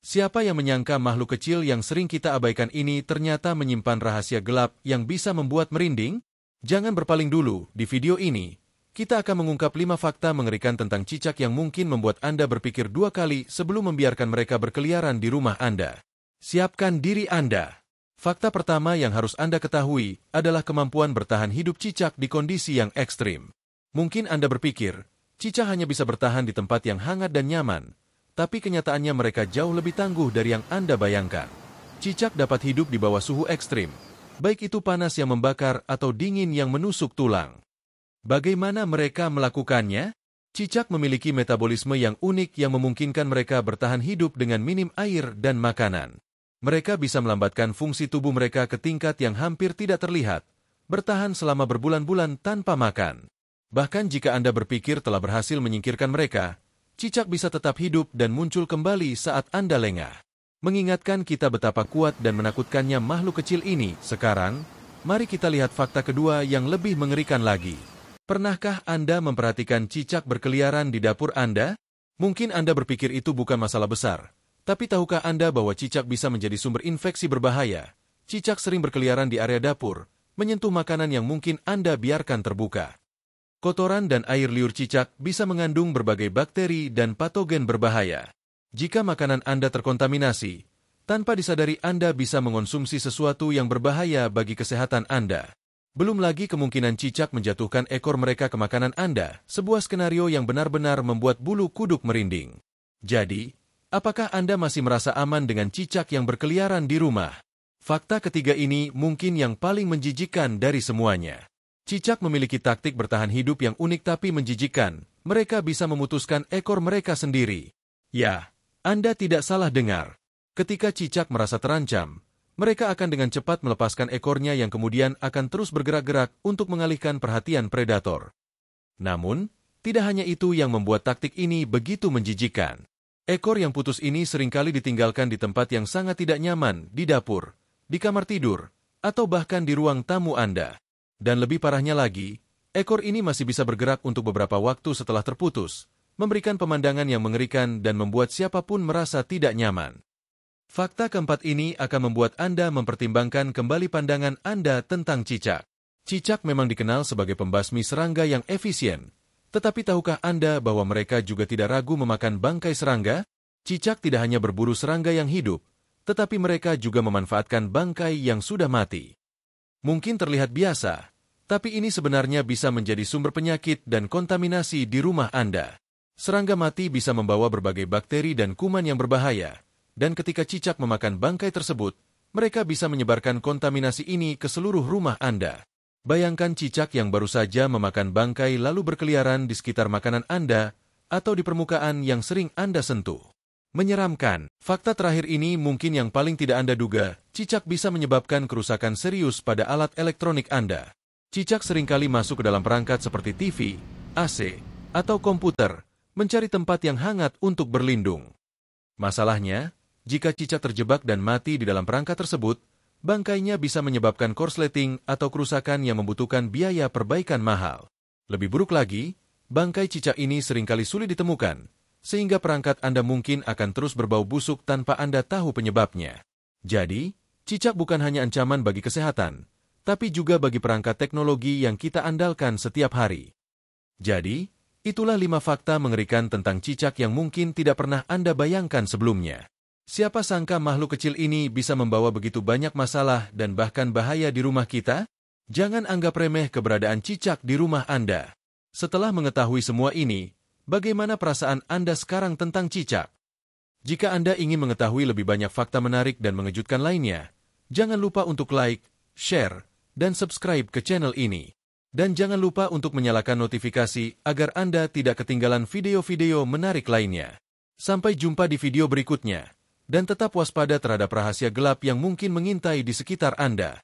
Siapa yang menyangka makhluk kecil yang sering kita abaikan ini ternyata menyimpan rahasia gelap yang bisa membuat merinding? Jangan berpaling dulu, di video ini, kita akan mengungkap 5 fakta mengerikan tentang cicak yang mungkin membuat Anda berpikir 2 kali sebelum membiarkan mereka berkeliaran di rumah Anda. Siapkan diri Anda. Fakta pertama yang harus Anda ketahui adalah kemampuan bertahan hidup cicak di kondisi yang ekstrim. Mungkin Anda berpikir, cicak hanya bisa bertahan di tempat yang hangat dan nyaman, tapi kenyataannya mereka jauh lebih tangguh dari yang Anda bayangkan. Cicak dapat hidup di bawah suhu ekstrim, baik itu panas yang membakar atau dingin yang menusuk tulang. Bagaimana mereka melakukannya? Cicak memiliki metabolisme yang unik yang memungkinkan mereka bertahan hidup dengan minim air dan makanan. Mereka bisa melambatkan fungsi tubuh mereka ke tingkat yang hampir tidak terlihat, bertahan selama berbulan-bulan tanpa makan. Bahkan jika Anda berpikir telah berhasil menyingkirkan mereka, cicak bisa tetap hidup dan muncul kembali saat Anda lengah. Mengingatkan kita betapa kuat dan menakutkannya makhluk kecil ini. Sekarang, mari kita lihat fakta kedua yang lebih mengerikan lagi. Pernahkah Anda memperhatikan cicak berkeliaran di dapur Anda? Mungkin Anda berpikir itu bukan masalah besar. Tapi tahukah Anda bahwa cicak bisa menjadi sumber infeksi berbahaya? Cicak sering berkeliaran di area dapur, menyentuh makanan yang mungkin Anda biarkan terbuka. Kotoran dan air liur cicak bisa mengandung berbagai bakteri dan patogen berbahaya. Jika makanan Anda terkontaminasi, tanpa disadari Anda bisa mengonsumsi sesuatu yang berbahaya bagi kesehatan Anda. Belum lagi kemungkinan cicak menjatuhkan ekor mereka ke makanan Anda, sebuah skenario yang benar-benar membuat bulu kuduk merinding. Jadi, apakah Anda masih merasa aman dengan cicak yang berkeliaran di rumah? Fakta ketiga ini mungkin yang paling menjijikkan dari semuanya. Cicak memiliki taktik bertahan hidup yang unik tapi menjijikkan. Mereka bisa memutuskan ekor mereka sendiri. Ya, Anda tidak salah dengar. Ketika cicak merasa terancam, mereka akan dengan cepat melepaskan ekornya yang kemudian akan terus bergerak-gerak untuk mengalihkan perhatian predator. Namun, tidak hanya itu yang membuat taktik ini begitu menjijikkan. Ekor yang putus ini seringkali ditinggalkan di tempat yang sangat tidak nyaman, di dapur, di kamar tidur, atau bahkan di ruang tamu Anda. Dan lebih parahnya lagi, ekor ini masih bisa bergerak untuk beberapa waktu setelah terputus, memberikan pemandangan yang mengerikan dan membuat siapapun merasa tidak nyaman. Fakta keempat ini akan membuat Anda mempertimbangkan kembali pandangan Anda tentang cicak. Cicak memang dikenal sebagai pembasmi serangga yang efisien, tetapi tahukah Anda bahwa mereka juga tidak ragu memakan bangkai serangga? Cicak tidak hanya berburu serangga yang hidup, tetapi mereka juga memanfaatkan bangkai yang sudah mati. Mungkin terlihat biasa, tapi ini sebenarnya bisa menjadi sumber penyakit dan kontaminasi di rumah Anda. Serangga mati bisa membawa berbagai bakteri dan kuman yang berbahaya, dan ketika cicak memakan bangkai tersebut, mereka bisa menyebarkan kontaminasi ini ke seluruh rumah Anda. Bayangkan cicak yang baru saja memakan bangkai lalu berkeliaran di sekitar makanan Anda atau di permukaan yang sering Anda sentuh. Menyeramkan. Fakta terakhir ini mungkin yang paling tidak Anda duga, cicak bisa menyebabkan kerusakan serius pada alat elektronik Anda. Cicak seringkali masuk ke dalam perangkat seperti TV, AC, atau komputer, mencari tempat yang hangat untuk berlindung. Masalahnya, jika cicak terjebak dan mati di dalam perangkat tersebut, bangkainya bisa menyebabkan korsleting atau kerusakan yang membutuhkan biaya perbaikan mahal. Lebih buruk lagi, bangkai cicak ini seringkali sulit ditemukan, sehingga perangkat Anda mungkin akan terus berbau busuk tanpa Anda tahu penyebabnya. Jadi, cicak bukan hanya ancaman bagi kesehatan, tapi juga bagi perangkat teknologi yang kita andalkan setiap hari. Jadi, itulah 5 fakta mengerikan tentang cicak yang mungkin tidak pernah Anda bayangkan sebelumnya. Siapa sangka makhluk kecil ini bisa membawa begitu banyak masalah dan bahkan bahaya di rumah kita? Jangan anggap remeh keberadaan cicak di rumah Anda. Setelah mengetahui semua ini, bagaimana perasaan Anda sekarang tentang cicak? Jika Anda ingin mengetahui lebih banyak fakta menarik dan mengejutkan lainnya, jangan lupa untuk like, share, dan subscribe ke channel ini. Dan jangan lupa untuk menyalakan notifikasi agar Anda tidak ketinggalan video-video menarik lainnya. Sampai jumpa di video berikutnya, dan tetap waspada terhadap rahasia gelap yang mungkin mengintai di sekitar Anda.